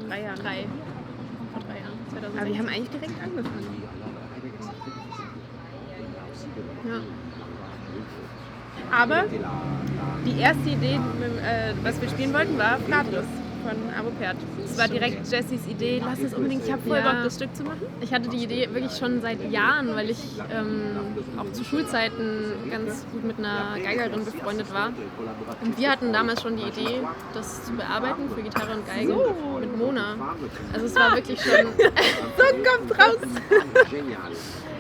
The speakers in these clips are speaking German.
3 Jahren. Vor 3 Jahren, 2016. Aber wir haben eigentlich direkt angefangen. Ja. Aber die erste Idee, was wir spielen wollten, war Flatrus von Avopert. Es war direkt Jessys Idee, lass es unbedingt, ich habe voll Bock, das Stück zu machen. Ich hatte die Idee wirklich schon seit Jahren, weil ich auch zu Schulzeiten ganz gut mit einer Geigerin befreundet war. Und wir hatten damals schon die Idee, das zu bearbeiten für Gitarre und Geige mit Mona. Also es war wirklich schon... So, kommt raus!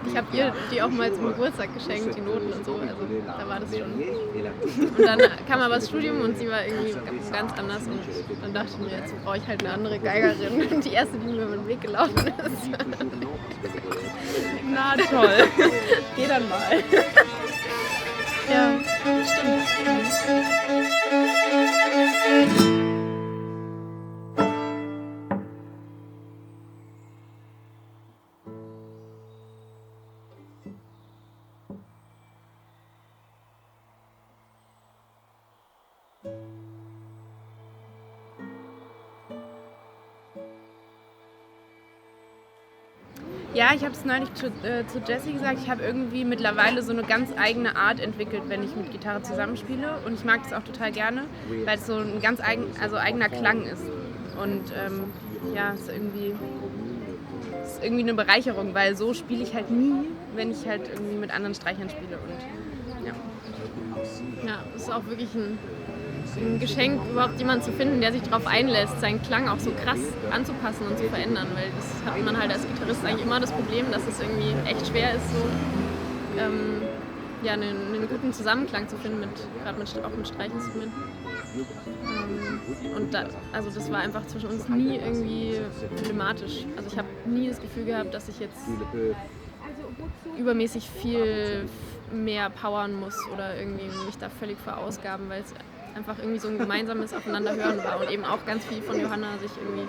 Ich habe ihr die auch mal zum Geburtstag geschenkt, die Noten und so, also da war das schon. Und dann kam aber das Studium und sie war irgendwie ganz anders und dann dachte ich mir, jetzt brauche ich halt eine andere Geigerin. Und die erste, die mir über den Weg gelaufen ist. Na toll, geh dann mal. Ja, stimmt. Ja, ich habe es neulich zu Jessie gesagt, ich habe irgendwie mittlerweile so eine ganz eigene Art entwickelt, wenn ich mit Gitarre zusammenspiele und ich mag das auch total gerne, weil es so ein ganz eigener Klang ist und ja, es ist irgendwie eine Bereicherung, weil so spiele ich halt nie, wenn ich halt irgendwie mit anderen Streichern spiele und ja. Ja, es ist auch wirklich ein Geschenk, überhaupt jemanden zu finden, der sich darauf einlässt, seinen Klang auch so krass anzupassen und zu verändern, weil das hat man halt als Gitarrist eigentlich immer das Problem, dass es irgendwie echt schwer ist, so ja, einen guten Zusammenklang zu finden, gerade auch mit Streichinstrumenten. Und das war einfach zwischen uns nie irgendwie problematisch. Also ich habe nie das Gefühl gehabt, dass ich jetzt übermäßig viel mehr powern muss oder irgendwie mich da völlig verausgaben, weil es einfach irgendwie so ein gemeinsames Aufeinanderhören war und eben auch ganz viel von Johanna sich irgendwie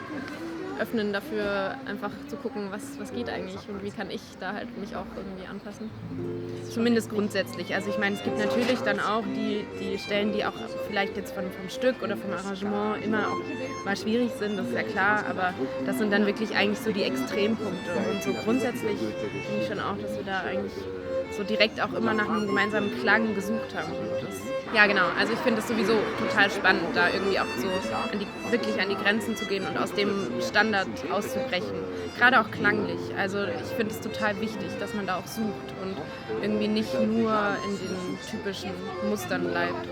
öffnen dafür, einfach zu gucken, was geht eigentlich und wie kann ich da halt mich auch irgendwie anpassen. Zumindest grundsätzlich. Also ich meine, es gibt natürlich dann auch die Stellen, die auch vielleicht jetzt vom Stück oder vom Arrangement immer auch mal schwierig sind, das ist ja klar, aber das sind dann wirklich eigentlich so die Extrempunkte. Und so grundsätzlich finde ich schon auch, dass wir da eigentlich so direkt auch immer nach einem gemeinsamen Klang gesucht haben. Ja genau, also ich finde es sowieso total spannend, da irgendwie auch so wirklich an die Grenzen zu gehen und aus dem Standard auszubrechen. Gerade auch klanglich. Also ich finde es total wichtig, dass man da auch sucht und irgendwie nicht nur in den typischen Mustern bleibt.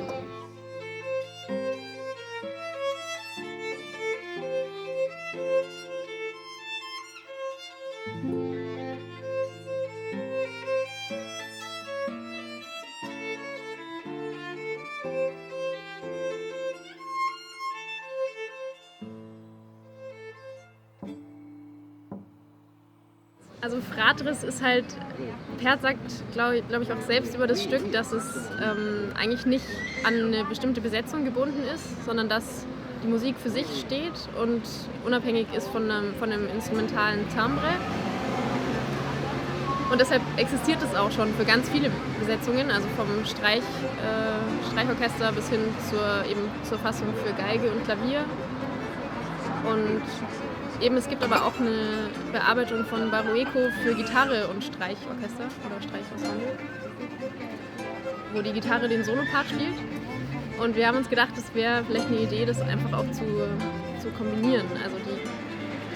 Also Fratris ist halt, Pert sagt, glaube ich, auch selbst über das Stück, dass es eigentlich nicht an eine bestimmte Besetzung gebunden ist, sondern dass die Musik für sich steht und unabhängig ist von einem instrumentalen Timbre. Und deshalb existiert es auch schon für ganz viele Besetzungen, also vom Streichorchester bis hin zur Fassung für Geige und Klavier. Und eben, es gibt aber auch eine Bearbeitung von Barueco für Gitarre und Streichorchester oder Streichensemble, wo die Gitarre den Solopart spielt. Und wir haben uns gedacht, es wäre vielleicht eine Idee, das einfach auch zu kombinieren. Also die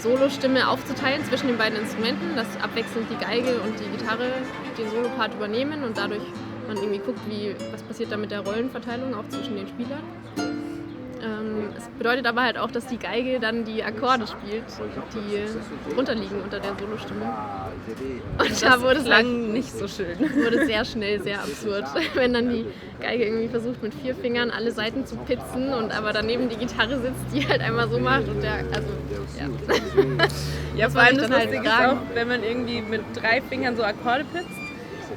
Solostimme aufzuteilen zwischen den beiden Instrumenten, dass abwechselnd die Geige und die Gitarre den Solopart übernehmen und dadurch man irgendwie guckt, was passiert da mit der Rollenverteilung auch zwischen den Spielern. Es bedeutet aber halt auch, dass die Geige dann die Akkorde spielt, die drunter liegen unter der Solostimme. Und da wurde es lang nicht so schön. Wurde sehr schnell sehr absurd, wenn dann die Geige irgendwie versucht mit 4 Fingern alle Seiten zu pitzen und aber daneben die Gitarre sitzt, die halt einmal so macht und ja. Ja, vor allem das Lustige ist auch, wenn man irgendwie mit 3 Fingern so Akkorde pitzt.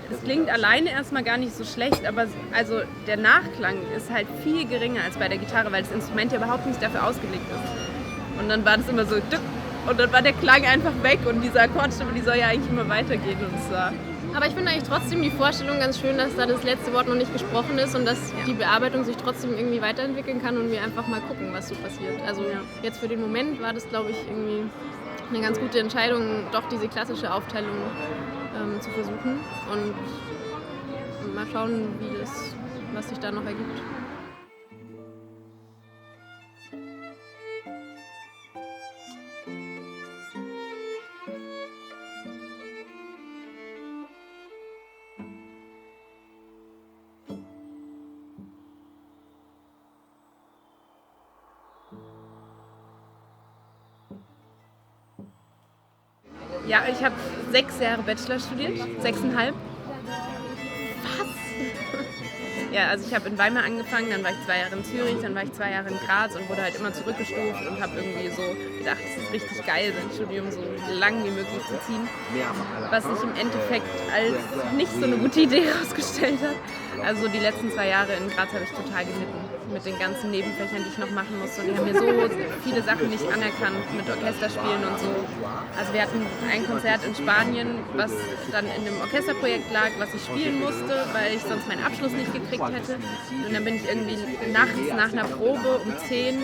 Es klingt alleine erstmal gar nicht so schlecht, aber also der Nachklang ist halt viel geringer als bei der Gitarre, weil das Instrument ja überhaupt nicht dafür ausgelegt ist. Und dann war das immer so dück und dann war der Klang einfach weg und diese Akkordstimme, die soll ja eigentlich immer weitergehen und es war Aber ich finde eigentlich trotzdem die Vorstellung ganz schön, dass da das letzte Wort noch nicht gesprochen ist und dass die Bearbeitung sich trotzdem irgendwie weiterentwickeln kann und wir einfach mal gucken, was so passiert. Also jetzt für den Moment war das, glaube ich, irgendwie eine ganz gute Entscheidung, doch diese klassische Aufteilung zu versuchen und mal schauen, was sich da noch ergibt. Ja, ich habe 6 Jahre Bachelor studiert, 6,5. Was? Ja, also ich habe in Weimar angefangen, dann war ich 2 Jahre in Zürich, dann war ich 2 Jahre in Graz und wurde halt immer zurückgestuft und habe irgendwie so gedacht, es ist richtig geil, sein Studium so lang wie möglich zu ziehen. Was sich im Endeffekt als nicht so eine gute Idee herausgestellt hat. Also die letzten 2 Jahre in Graz habe ich total gelitten mit den ganzen Nebenfächern, die ich noch machen musste. Und die haben mir so viele Sachen nicht anerkannt mit Orchesterspielen und so. Also wir hatten ein Konzert in Spanien, was dann in dem Orchesterprojekt lag, was ich spielen musste, weil ich sonst meinen Abschluss nicht gekriegt hätte. Und dann bin ich irgendwie nachts nach einer Probe um 10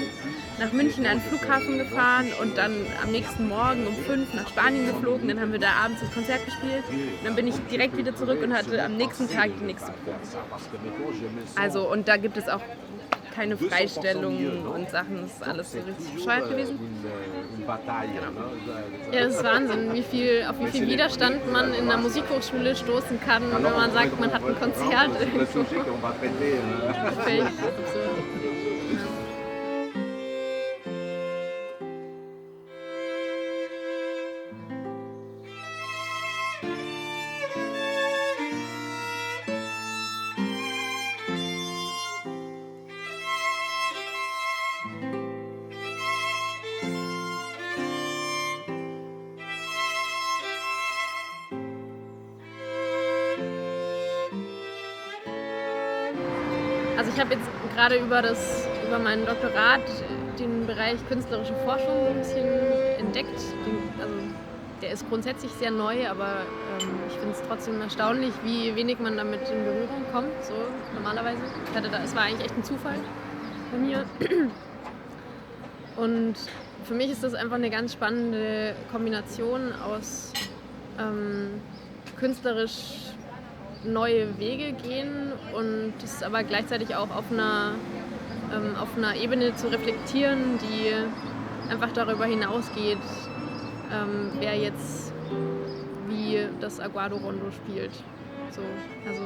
nach München an den Flughafen gefahren und dann am nächsten Morgen um 5 nach Spanien geflogen. Dann haben wir da abends das Konzert gespielt. Und dann bin ich direkt wieder zurück und hatte am nächsten Tag die nächste Probe. Also, und da gibt es auch keine Freistellungen und Sachen, das ist alles so richtig bescheuert gewesen. Ja, das ist Wahnsinn, auf wie viel Widerstand man in der Musikhochschule stoßen kann, wenn man sagt, man hat ein Konzert irgendwo. Völlig absurd. Also ich habe jetzt gerade über mein Doktorat den Bereich künstlerische Forschung ein bisschen entdeckt. Der ist grundsätzlich sehr neu, aber ich finde es trotzdem erstaunlich, wie wenig man damit in Berührung kommt, so normalerweise. Es war eigentlich echt ein Zufall bei mir. Und für mich ist das einfach eine ganz spannende Kombination aus künstlerisch neue Wege gehen und das aber gleichzeitig auch auf einer Ebene zu reflektieren, die einfach darüber hinausgeht, wer jetzt wie das Aguado Rondo spielt. So, also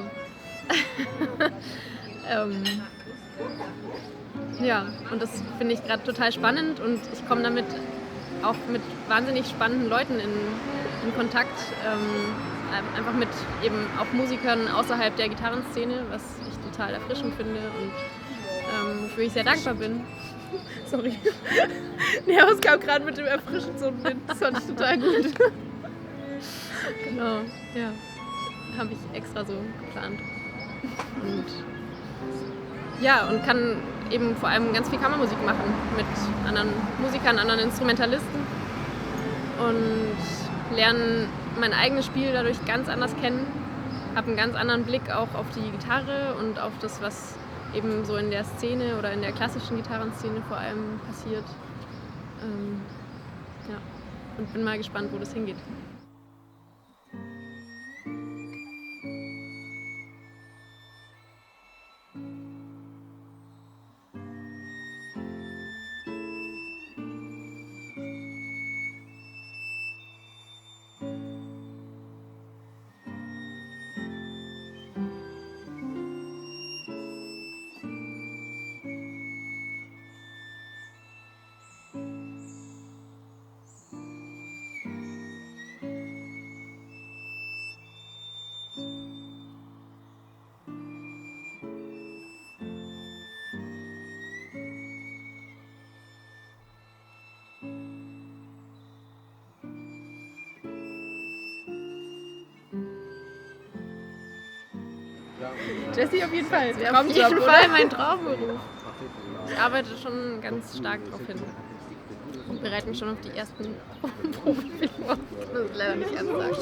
ja, und das finde ich gerade total spannend und ich komme damit auch mit wahnsinnig spannenden Leuten in Kontakt. Einfach mit eben auch Musikern außerhalb der Gitarrenszene, was ich total erfrischend finde und wofür ich sehr dankbar bin. Sorry. Nee, aber es kam gerade mit dem erfrischend so ein Wind. Das fand ich total gut. Genau, ja. Habe ich extra so geplant. Und ja, und kann eben vor allem ganz viel Kammermusik machen mit anderen Musikern, anderen Instrumentalisten und lernen mein eigenes Spiel dadurch ganz anders kennen, habe einen ganz anderen Blick auch auf die Gitarre und auf das, was eben so in der Szene oder in der klassischen Gitarrenszene vor allem passiert. Ja. Und bin mal gespannt, wo das hingeht. Jessie, auf jeden Fall. Auf jeden Fall mein Traumberuf. Ich arbeite schon ganz stark darauf hin. Und bereite mich schon auf die ersten Probenfilme vor. Das ist leider nicht ernst sagen.